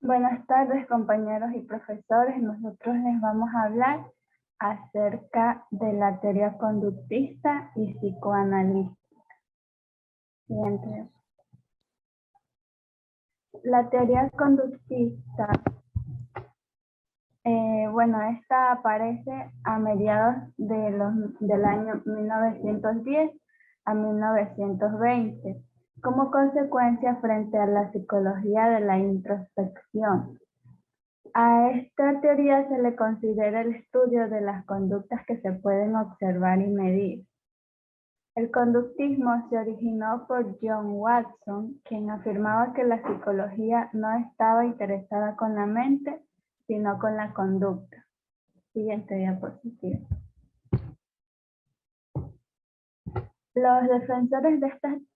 Buenas tardes, compañeros y profesores. Nosotros les vamos a hablar acerca de la teoría conductista y psicoanalítica. Siguiente. La teoría conductista, esta aparece a mediados del año 1910 a 1920 como consecuencia frente a la psicología de la introspección. A esta teoría se le considera el estudio de las conductas que se pueden observar y medir. El conductismo se originó por John Watson, quien afirmaba que la psicología no estaba interesada con la mente, sino con la conducta. Siguiente diapositiva. Los defensores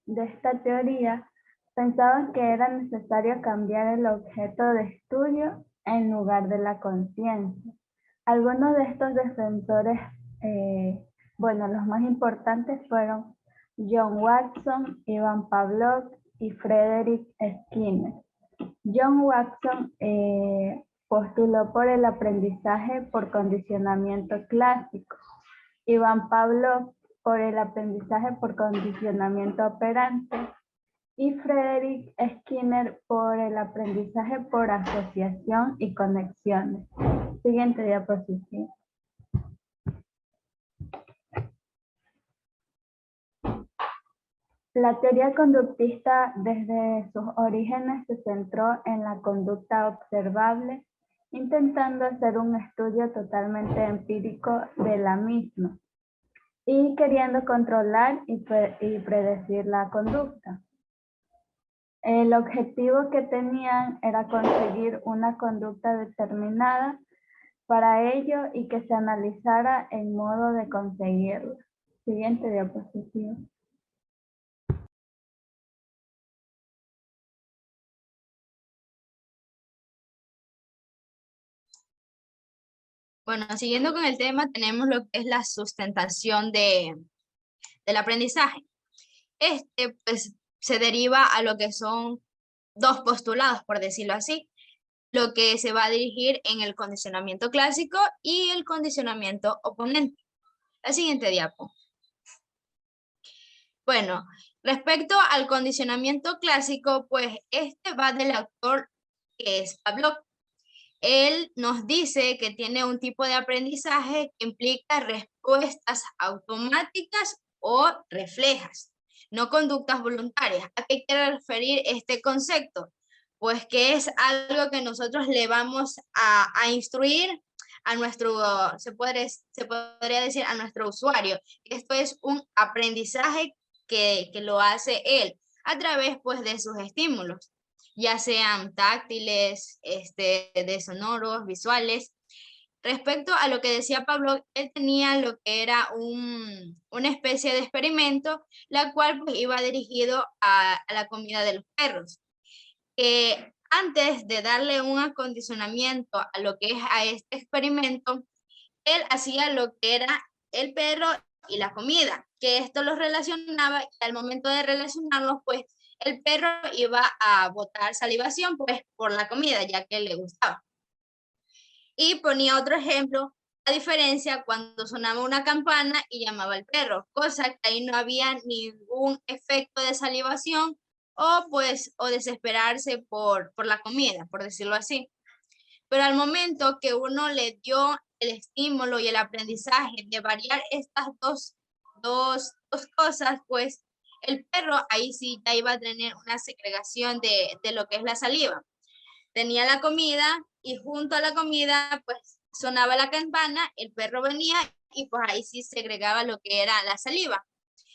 de esta teoría pensaban que era necesario cambiar el objeto de estudio en lugar de la conciencia. Algunos de estos defensores, los más importantes fueron John Watson, Ivan Pavlov y Frederick Skinner. John Watson postuló por el aprendizaje por condicionamiento clásico. Ivan Pavlov por el aprendizaje por condicionamiento operante y Frederick Skinner por el aprendizaje por asociación y conexiones. Siguiente diapositiva. La teoría conductista desde sus orígenes se centró en la conducta observable, intentando hacer un estudio totalmente empírico de la misma y queriendo controlar y predecir la conducta. El objetivo que tenían era conseguir una conducta determinada para ello y que se analizara el modo de conseguirlo. Siguiente diapositiva. Bueno, siguiendo con el tema, tenemos lo que es la sustentación del aprendizaje. Este, pues, se deriva a lo que son dos postulados, por decirlo así, lo que se va a dirigir en el condicionamiento clásico y el condicionamiento oponente. La siguiente diapo. Bueno, respecto al condicionamiento clásico, pues este va del autor que es Pavlov. Él nos dice que tiene un tipo de aprendizaje que implica respuestas automáticas o reflejas, no conductas voluntarias. ¿A qué quiere referir este concepto? Pues que es algo que nosotros le vamos a instruir a nuestro, se podría decir a nuestro usuario. Esto es un aprendizaje que lo hace él a través pues de sus estímulos, ya sean táctiles, de sonoros, visuales. Respecto a lo que decía Pablo, él tenía lo que era una especie de experimento, la cual pues, iba dirigido a la comida de los perros. Antes de darle un acondicionamiento a lo que es a este experimento, él hacía lo que era el perro y la comida, que esto los relacionaba y al momento de relacionarlos, pues el perro iba a botar salivación pues por la comida, ya que le gustaba. Y ponía otro ejemplo, a diferencia cuando sonaba una campana y llamaba al perro, cosa que ahí no había ningún efecto de salivación o desesperarse por la comida, por decirlo así. Pero al momento que uno le dio el estímulo y el aprendizaje de variar estas dos cosas, pues el perro ahí sí ya iba a tener una segregación de lo que es la saliva. Tenía la comida y junto a la comida pues sonaba la campana, el perro venía y pues ahí sí segregaba lo que era la saliva.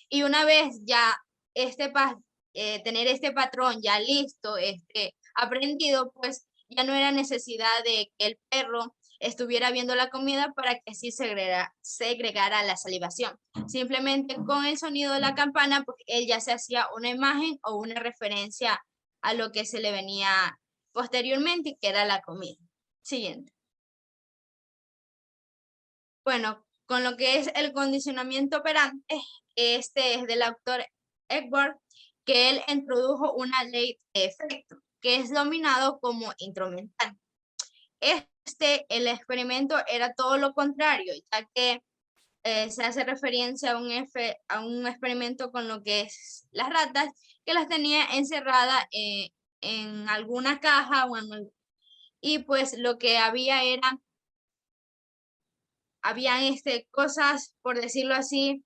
Y una vez ya tener este patrón ya listo, aprendido, pues ya no era necesidad de que el perro estuviera viendo la comida para que así segregara la salivación. Simplemente con el sonido de la campana, pues él ya se hacía una imagen o una referencia a lo que se le venía posteriormente, que era la comida. Siguiente. Bueno, con lo que es el condicionamiento operante, este es del autor Edward, que él introdujo una ley de efecto, que es dominado como instrumental. El experimento era todo lo contrario, ya que se hace referencia a un experimento con lo que es las ratas, que las tenía encerradas en alguna caja, y pues lo que había habían cosas, por decirlo así,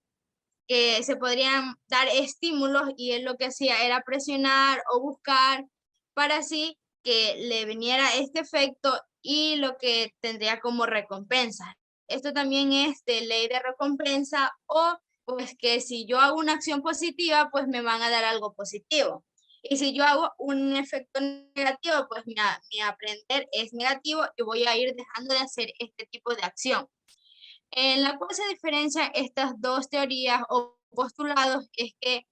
que se podrían dar estímulos, y él lo que hacía era presionar o buscar para así que le viniera este efecto y lo que tendría como recompensa. Esto también es de ley de recompensa, o pues que si yo hago una acción positiva, pues me van a dar algo positivo. Y si yo hago un efecto negativo, pues mi aprender es negativo y voy a ir dejando de hacer este tipo de acción. En la cual se diferencian estas dos teorías o postulados es que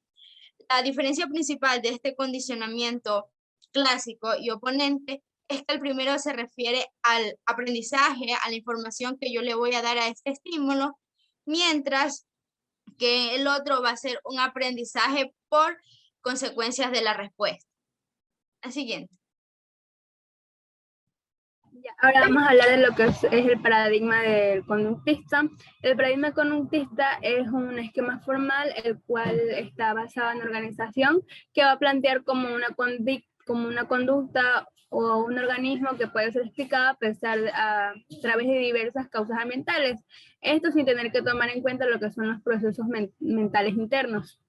la diferencia principal de este condicionamiento clásico y oponente es que el primero se refiere al aprendizaje, a la información que yo le voy a dar a este estímulo, mientras que el otro va a ser un aprendizaje por consecuencias de la respuesta. La siguiente. Ahora vamos a hablar de lo que es el paradigma del conductista. El paradigma conductista es un esquema formal el cual está basado en organización, que va a plantear como una conducta o un organismo que puede ser explicado a través de diversas causas ambientales. Esto sin tener que tomar en cuenta lo que son los procesos mentales internos.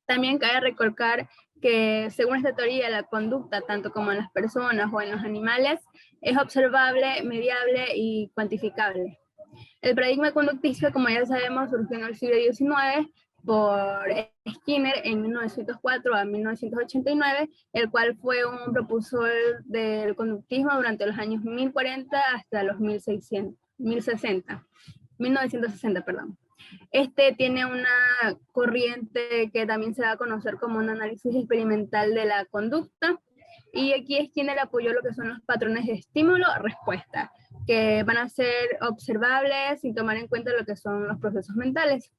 También cabe recalcar que según esta teoría la conducta, tanto como en las personas o en los animales, es observable, mediable y cuantificable. El paradigma conductista, como ya sabemos, surgió en el siglo XIX por Skinner en 1904 a 1989, el cual fue un propulsor del conductismo durante los años 1040 hasta los 1960, perdón. Este tiene una corriente que también se va a conocer como un análisis experimental de la conducta, y aquí Skinner apoyó lo que son los patrones de estímulo-respuesta, que van a ser observables sin tomar en cuenta lo que son los procesos mentales.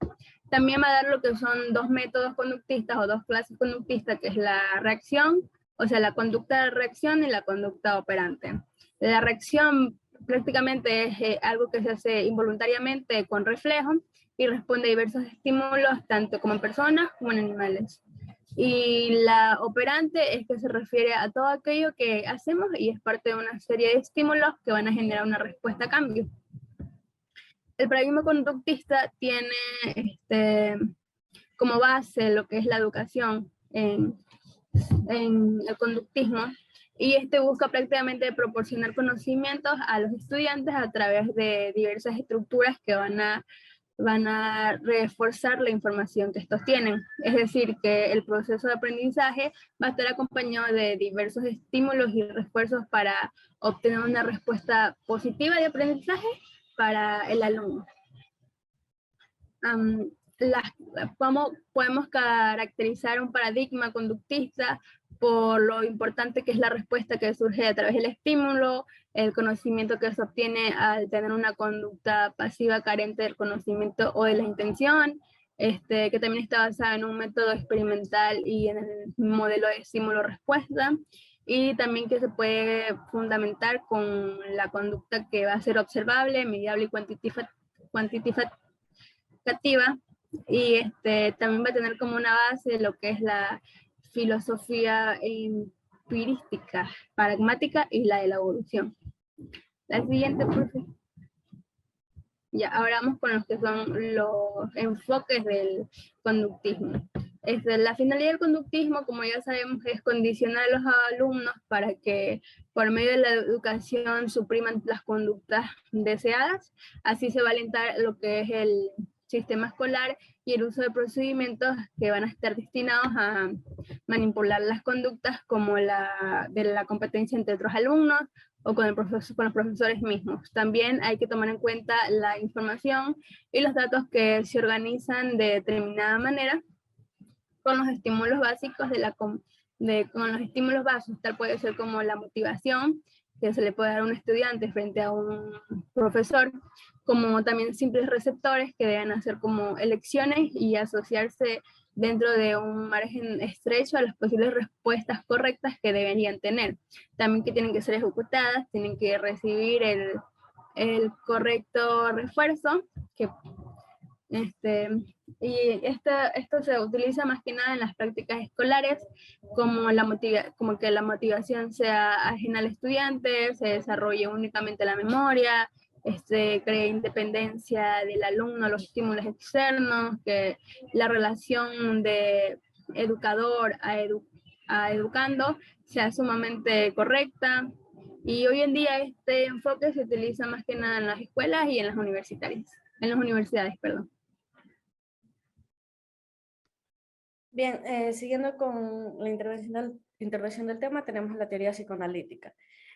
También va a dar lo que son dos métodos conductistas o dos clases conductistas, que es la reacción, o sea, la conducta de reacción y la conducta operante. La reacción prácticamente es algo que se hace involuntariamente con reflejo y responde a diversos estímulos, tanto como en personas como en animales. Y la operante es que se refiere a todo aquello que hacemos y es parte de una serie de estímulos que van a generar una respuesta a cambio. El paradigma conductista tiene como base lo que es la educación en el conductismo, y busca prácticamente proporcionar conocimientos a los estudiantes a través de diversas estructuras que van a reforzar la información que estos tienen. Es decir, que el proceso de aprendizaje va a estar acompañado de diversos estímulos y refuerzos para obtener una respuesta positiva de aprendizaje para el alumno. Podemos caracterizar un paradigma conductista por lo importante que es la respuesta que surge a través del estímulo, el conocimiento que se obtiene al tener una conducta pasiva carente del conocimiento o de la intención, que también está basada en un método experimental y en el modelo de estímulo-respuesta, y también que se puede fundamentar con la conducta que va a ser observable, mediable y cuantitativa, y también va a tener como una base lo que es la filosofía empirística, pragmática y la de la evolución. La siguiente, por favor. Ya, ahora vamos con los que son los enfoques del conductismo. La finalidad del conductismo, como ya sabemos, es condicionar a los alumnos para que por medio de la educación supriman las conductas deseadas. Así se va a alentar lo que es el sistema escolar y el uso de procedimientos que van a estar destinados a manipular las conductas, como de la competencia entre otros alumnos o con los profesores mismos. También hay que tomar en cuenta la información y los datos que se organizan de determinada manera con los estímulos básicos con los estímulos básicos, tal puede ser como la motivación que se le puede dar a un estudiante frente a un profesor, como también simples receptores que deben hacer como elecciones y asociarse dentro de un margen estrecho a las posibles respuestas correctas que deberían tener. También que tienen que ser ejecutadas, tienen que recibir el correcto refuerzo, esto se utiliza más que nada en las prácticas escolares, como que la motivación sea ajena al estudiante, se desarrolle únicamente la memoria, cree independencia del alumno, los estímulos externos, que la relación de educador a educando sea sumamente correcta. Y hoy en día este enfoque se utiliza más que nada en las escuelas y en las universidades, perdón. Bien, siguiendo con la intervención del tema, tenemos la teoría psicoanalítica.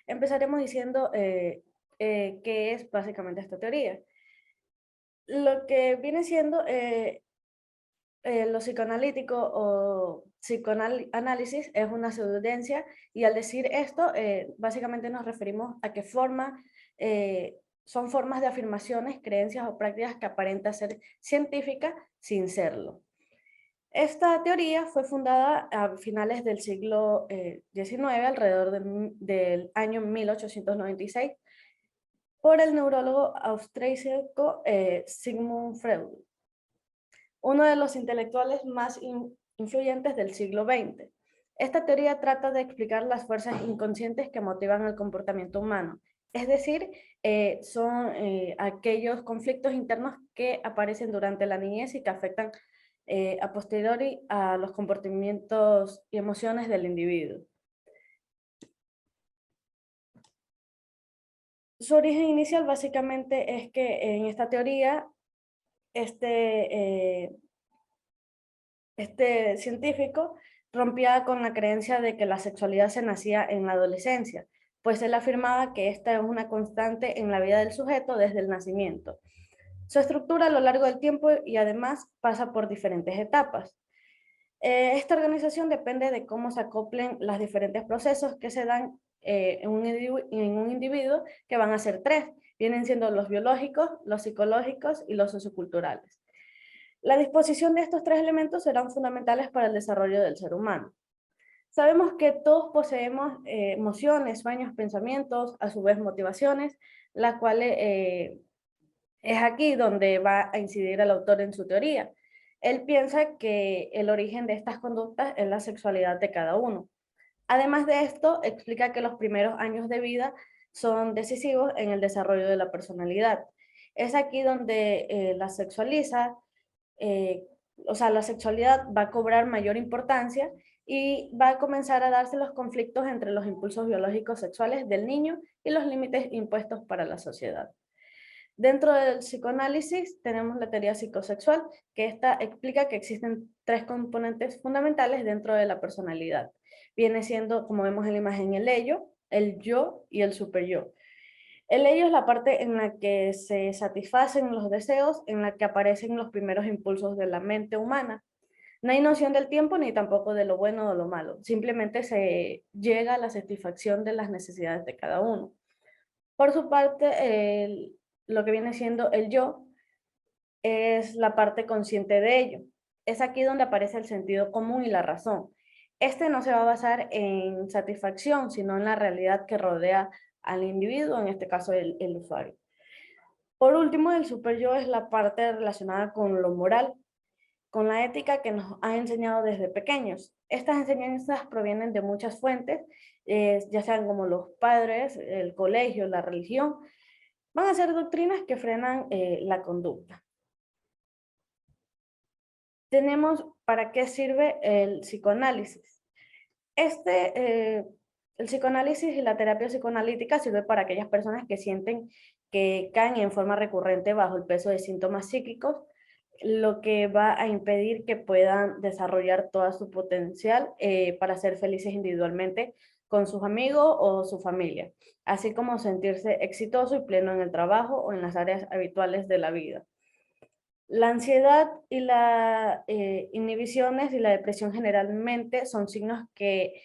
Empezaremos diciendo qué es básicamente esta teoría. Lo que viene siendo lo psicoanalítico o psicoanálisis es una pseudociencia, y al decir esto, básicamente nos referimos a que son formas de afirmaciones, creencias o prácticas que aparentan ser científicas sin serlo. Esta teoría fue fundada a finales del siglo XIX, alrededor del año 1896, por el neurólogo austríaco Sigmund Freud, uno de los intelectuales más influyentes del siglo XX. Esta teoría trata de explicar las fuerzas inconscientes que motivan el comportamiento humano, es decir, son aquellos conflictos internos que aparecen durante la niñez y que afectan a posteriori a los comportamientos y emociones del individuo. Su origen inicial básicamente es que en esta teoría este científico rompía con la creencia de que la sexualidad se nacía en la adolescencia, pues él afirmaba que esta es una constante en la vida del sujeto desde el nacimiento. Su estructura a lo largo del tiempo y además pasa por diferentes etapas. Esta organización depende de cómo se acoplen los diferentes procesos que se dan en un individuo, que van a ser tres. Vienen siendo los biológicos, los psicológicos y los socioculturales. La disposición de estos tres elementos serán fundamentales para el desarrollo del ser humano. Sabemos que todos poseemos emociones, sueños, pensamientos, a su vez motivaciones, las cuales es aquí donde va a incidir el autor en su teoría. Él piensa que el origen de estas conductas es la sexualidad de cada uno. Además de esto, explica que los primeros años de vida son decisivos en el desarrollo de la personalidad. Es aquí donde la sexualidad va a cobrar mayor importancia y va a comenzar a darse los conflictos entre los impulsos biológicos sexuales del niño y los límites impuestos para la sociedad. Dentro del psicoanálisis tenemos la teoría psicosexual, que esta explica que existen tres componentes fundamentales dentro de la personalidad. Viene siendo, como vemos en la imagen, el ello, el yo y el superyo. El ello es la parte en la que se satisfacen los deseos, en la que aparecen los primeros impulsos de la mente humana. No hay noción del tiempo ni tampoco de lo bueno o lo malo. Simplemente se llega a la satisfacción de las necesidades de cada uno. Por su parte, lo que viene siendo el yo es la parte consciente de ello. Es aquí donde aparece el sentido común y la razón. Este no se va a basar en satisfacción, sino en la realidad que rodea al individuo, en este caso el usuario. Por último, el superyo es la parte relacionada con lo moral, con la ética que nos han enseñado desde pequeños. Estas enseñanzas provienen de muchas fuentes, ya sean como los padres, el colegio, la religión. Van a ser doctrinas que frenan la conducta. Tenemos para qué sirve el psicoanálisis. El psicoanálisis y la terapia psicoanalítica sirve para aquellas personas que sienten que caen en forma recurrente bajo el peso de síntomas psíquicos, lo que va a impedir que puedan desarrollar todo su potencial para ser felices individualmente con sus amigos o su familia, así como sentirse exitoso y pleno en el trabajo o en las áreas habituales de la vida. La ansiedad y las inhibiciones y la depresión generalmente son signos que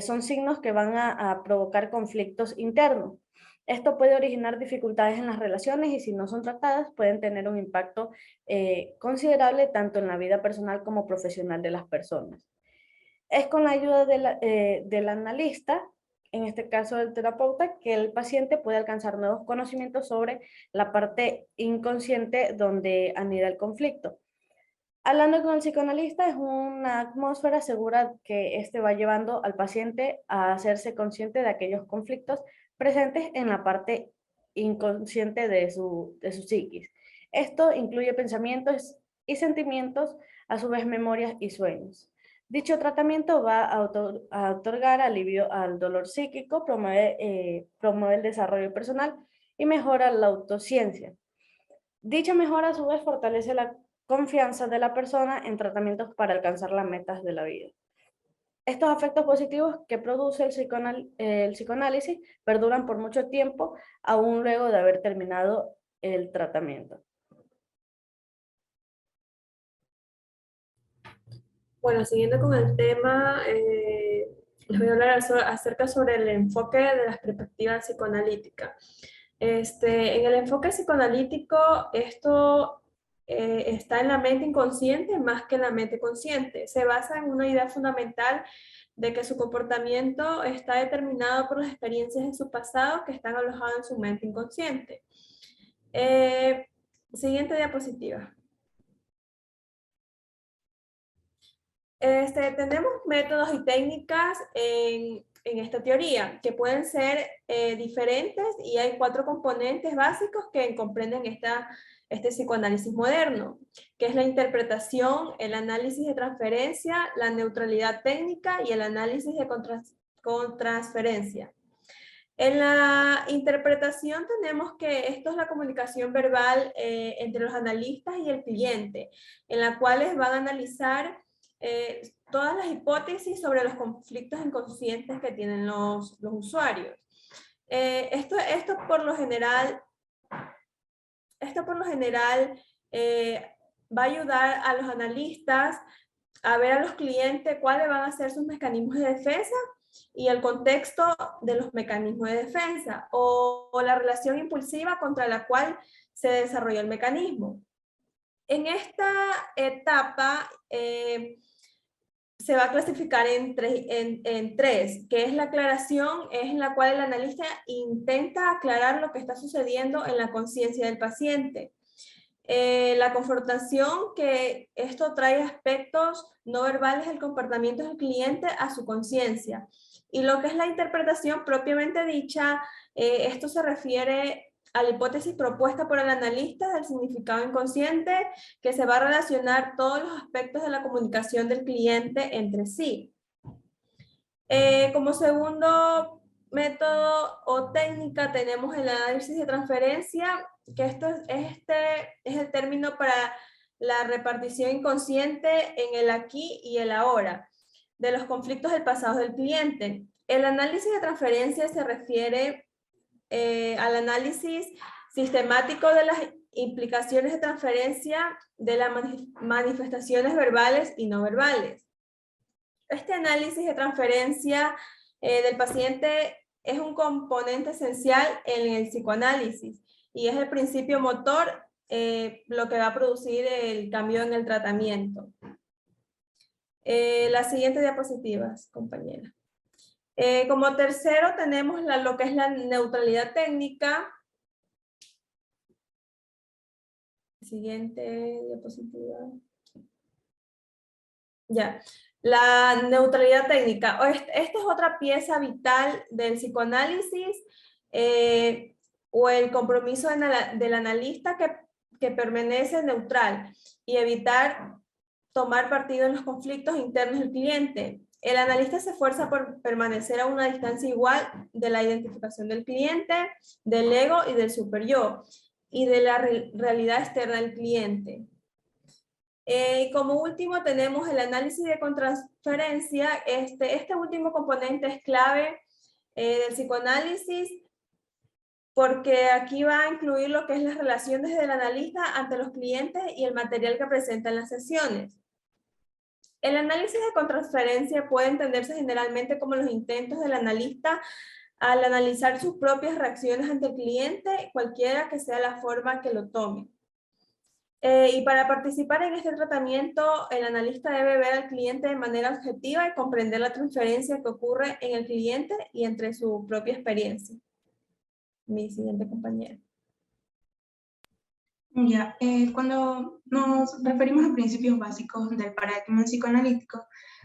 son signos que van a provocar conflictos internos. Esto puede originar dificultades en las relaciones y si no son tratadas pueden tener un impacto considerable tanto en la vida personal como profesional de las personas. Es con la ayuda del analista, en este caso del terapeuta, que el paciente puede alcanzar nuevos conocimientos sobre la parte inconsciente donde anida el conflicto. Hablando con el psicoanalista es una atmósfera segura que este va llevando al paciente a hacerse consciente de aquellos conflictos presentes en la parte inconsciente de su psiquis. Esto incluye pensamientos y sentimientos, a su vez memorias y sueños. Dicho tratamiento va a otorgar alivio al dolor psíquico, promueve el desarrollo personal y mejora la autociencia. Dicha mejora a su vez fortalece la confianza de la persona en tratamientos para alcanzar las metas de la vida. Estos efectos positivos que produce el psicoanálisis perduran por mucho tiempo, aún luego de haber terminado el tratamiento. Bueno, siguiendo con el tema, les voy a hablar acerca sobre el enfoque de las perspectivas psicoanalíticas. En el enfoque psicoanalítico, esto está en la mente inconsciente más que en la mente consciente. Se basa en una idea fundamental de que su comportamiento está determinado por las experiencias de su pasado que están alojadas en su mente inconsciente. Siguiente diapositiva. Tenemos métodos y técnicas en esta teoría que pueden ser diferentes y hay 4 componentes básicos que comprenden este psicoanálisis moderno, que es la interpretación, el análisis de transferencia, la neutralidad técnica y el análisis de contransferencia. En la interpretación tenemos que esto es la comunicación verbal entre los analistas y el cliente, en la cual van a analizar todas las hipótesis sobre los conflictos inconscientes que tienen los usuarios. Esto por lo general va a ayudar a los analistas a ver a los clientes cuáles van a ser sus mecanismos de defensa y el contexto de los mecanismos de defensa o la relación impulsiva contra la cual se desarrolla el mecanismo. En esta etapa se va a clasificar en tres, que es la aclaración, es en la cual el analista intenta aclarar lo que está sucediendo en la conciencia del paciente. La confrontación, que esto trae aspectos no verbales del comportamiento del cliente a su conciencia. Y lo que es la interpretación propiamente dicha, esto se refiere a la hipótesis propuesta por el analista del significado inconsciente, que se va a relacionar todos los aspectos de la comunicación del cliente entre sí. Como segundo método o técnica tenemos el análisis de transferencia, que este es el término para la repartición inconsciente en el aquí y el ahora de los conflictos del pasado del cliente. El análisis de transferencia se refiere al análisis sistemático de las implicaciones de transferencia de las manifestaciones verbales y no verbales. Este análisis de transferencia del paciente es un componente esencial en el psicoanálisis y es el principio motor lo que va a producir el cambio en el tratamiento. Las siguientes diapositivas, compañera. Como tercero tenemos lo que es la neutralidad técnica. Siguiente diapositiva. Ya. La neutralidad técnica. Esta es otra pieza vital del psicoanálisis o el compromiso del analista que permanece neutral y evitar tomar partido en los conflictos internos del cliente. El analista se esfuerza por permanecer a una distancia igual de la identificación del cliente, del ego y del superyo, y de la realidad externa del cliente. Como último tenemos el análisis de contransferencia. Este último componente es clave del psicoanálisis porque aquí va a incluir lo que es las relaciones del analista ante los clientes y el material que presenta en las sesiones. El análisis de contraferencia puede entenderse generalmente como los intentos del analista al analizar sus propias reacciones ante el cliente, cualquiera que sea la forma que lo tome. Y para participar en este tratamiento, el analista debe ver al cliente de manera objetiva y comprender la transferencia que ocurre en el cliente y entre su propia experiencia. Mi siguiente compañera. Ya, cuando nos referimos a principios básicos del paradigma psicoanalítico,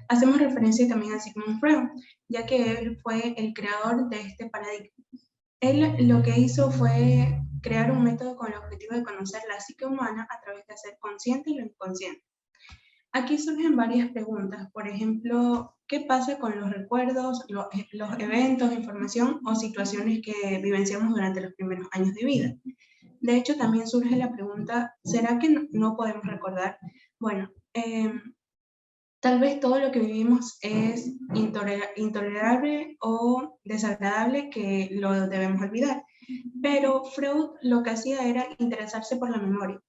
hacemos referencia también a Sigmund Freud, ya que él fue el creador de este paradigma. Él lo que hizo fue crear un método con el objetivo de conocer la psique humana a través de hacer consciente y lo inconsciente. Aquí surgen varias preguntas, por ejemplo, ¿qué pasa con los recuerdos, los eventos, información o situaciones que vivenciamos durante los primeros años de vida? De hecho, también surge la pregunta, ¿será que no podemos recordar? Bueno, tal vez todo lo que vivimos es intolerable o desagradable que lo debemos olvidar, pero Freud lo que hacía era interesarse por la memoria.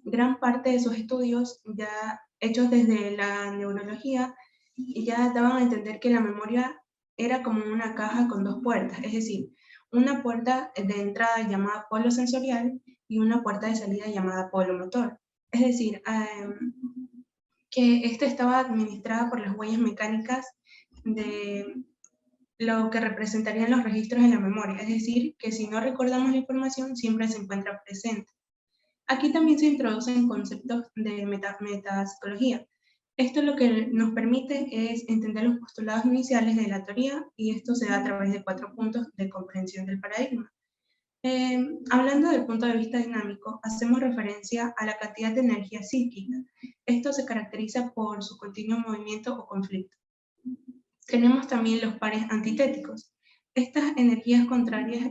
Gran parte de sus estudios, ya hechos desde la neurología, ya daban a entender que la memoria era como una caja con dos puertas, es decir, una puerta de entrada llamada polo sensorial y una puerta de salida llamada polo motor. Es decir, que esta estaba administrada por las huellas mecánicas de lo que representarían los registros en la memoria, es decir, que si no recordamos la información siempre se encuentra presente. Aquí también se introducen conceptos de metapsicología. Esto lo que nos permite es entender los postulados iniciales de la teoría y esto se da a través de 4 puntos de comprensión del paradigma. Hablando del punto de vista dinámico, hacemos referencia a la cantidad de energía psíquica. Esto se caracteriza por su continuo movimiento o conflicto. Tenemos también los pares antitéticos. Estas energías contrarias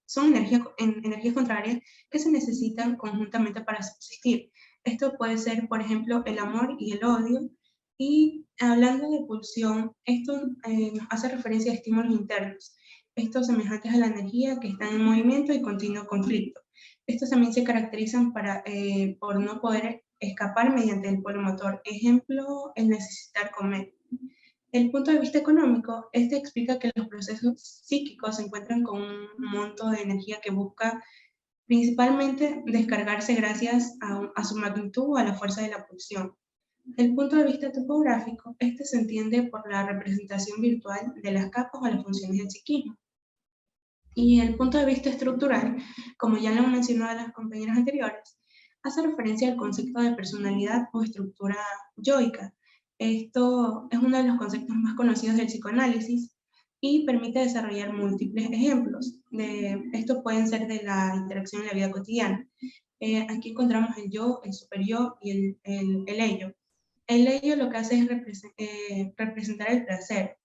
son energías contrarias que se necesitan conjuntamente para subsistir. Esto puede ser, por ejemplo, el amor y el odio. Y hablando de pulsión, esto nos hace referencia a estímulos internos. Estos semejantes a la energía que están en movimiento y continuo conflicto. Estos también se caracterizan por no poder escapar mediante el polo motor. Ejemplo, el necesitar comer. El punto de vista económico, este explica que los procesos psíquicos se encuentran con un monto de energía que busca principalmente descargarse gracias a su magnitud o a la fuerza de la pulsión. El punto de vista topográfico, este se entiende por la representación virtual de las capas o las funciones del psiquismo. Y el punto de vista estructural, como ya lo han mencionado las compañeras anteriores, hace referencia al concepto de personalidad o estructura yoica. Esto es uno de los conceptos más conocidos del psicoanálisis y permite desarrollar múltiples ejemplos. Estos pueden ser de la interacción en la vida cotidiana. Aquí encontramos el yo, el superyo y el ello. El ello lo que hace es representar el placer.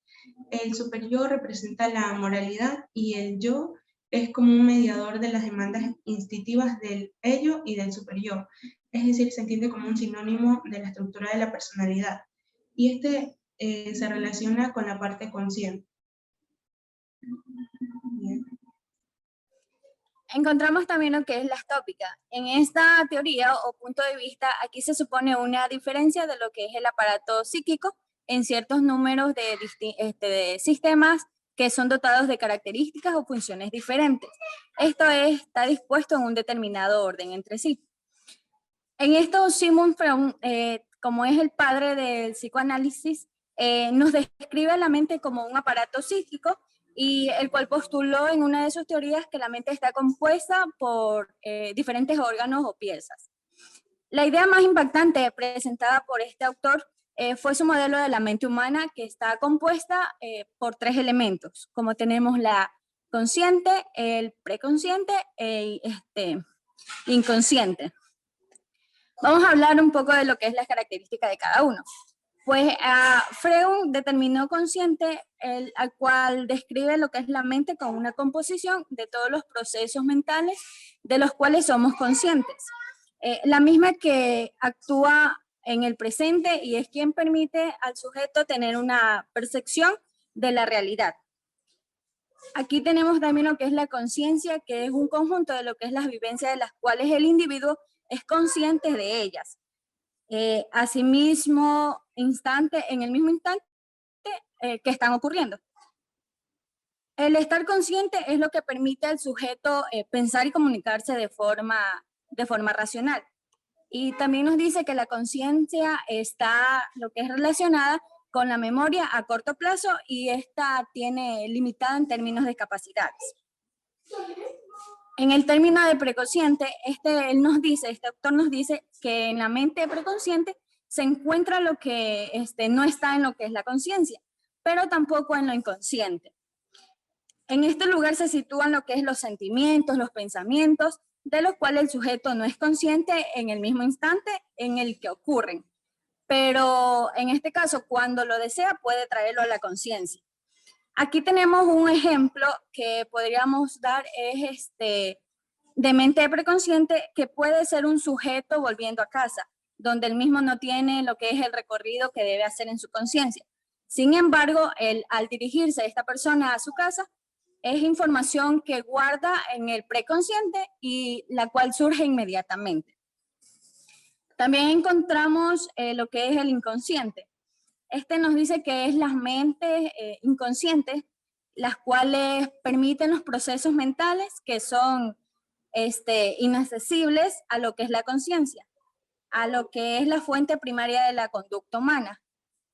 El superyo representa la moralidad y el yo es como un mediador de las demandas instintivas del ello y del superyo. Es decir, se entiende como un sinónimo de la estructura de la personalidad. Y se relaciona con la parte consciente. Bien. Encontramos también lo que es la estópica. En esta teoría o punto de vista, aquí se supone una diferencia de lo que es el aparato psíquico en ciertos números de sistemas que son dotados de características o funciones diferentes. Esto está dispuesto en un determinado orden entre sí. En esto, Sigmund Freud, como es el padre del psicoanálisis, nos describe la mente como un aparato psíquico y el cual postuló en una de sus teorías que la mente está compuesta por diferentes órganos o piezas. La idea más impactante presentada por este autor fue su modelo de la mente humana, que está compuesta por 3 elementos, como tenemos la consciente, el preconsciente e inconsciente. Vamos a hablar un poco de lo que es la característica de cada uno. Pues Freud determinó consciente, al cual describe lo que es la mente con una composición de todos los procesos mentales de los cuales somos conscientes. La misma que actúa en el presente y es quien permite al sujeto tener una percepción de la realidad. Aquí tenemos también lo que es la conciencia, que es un conjunto de lo que es las vivencias de las cuales el individuo es consciente de ellas. asimismo en el mismo instante que están ocurriendo. El estar consciente es lo que permite al sujeto pensar y comunicarse de forma racional. Y también nos dice que la conciencia está lo que es relacionada con la memoria a corto plazo y esta tiene limitada en términos de capacidades. En el término de preconsciente, este autor nos dice que en la mente preconsciente se encuentra lo que no está en lo que es la conciencia, pero tampoco en lo inconsciente. En este lugar se sitúan lo que es los sentimientos, los pensamientos, de los cuales el sujeto no es consciente en el mismo instante en el que ocurren. Pero en este caso, cuando lo desea, puede traerlo a la conciencia. Aquí tenemos un ejemplo que podríamos dar, es de mente preconsciente, que puede ser un sujeto volviendo a casa, donde él mismo no tiene lo que es el recorrido que debe hacer en su conciencia. Sin embargo, al dirigirse esta persona a su casa, es información que guarda en el preconsciente y la cual surge inmediatamente. También encontramos lo que es el inconsciente. Este nos dice que es las mentes inconscientes, las cuales permiten los procesos mentales que son inaccesibles a lo que es la conciencia, a lo que es la fuente primaria de la conducta humana.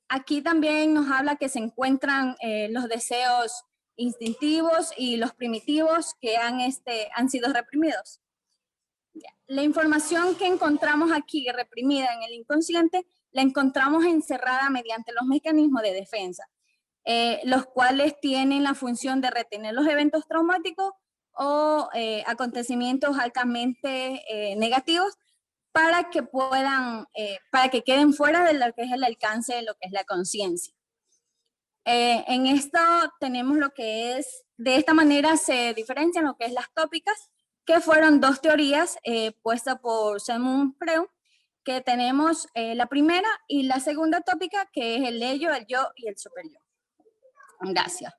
Aquí también nos habla que se encuentran los deseos instintivos y los primitivos que han sido reprimidos. La información que encontramos aquí reprimida en el inconsciente la encontramos encerrada mediante los mecanismos de defensa, los cuales tienen la función de retener los eventos traumáticos o acontecimientos altamente negativos para que queden fuera de lo que es el alcance de lo que es la conciencia. En esto tenemos lo que es, de esta manera se diferencian lo que es las tópicas, que fueron dos teorías puestas por Sigmund Freud, que tenemos la primera y la segunda tópica, que es el ello, el yo y el superyo. Gracias.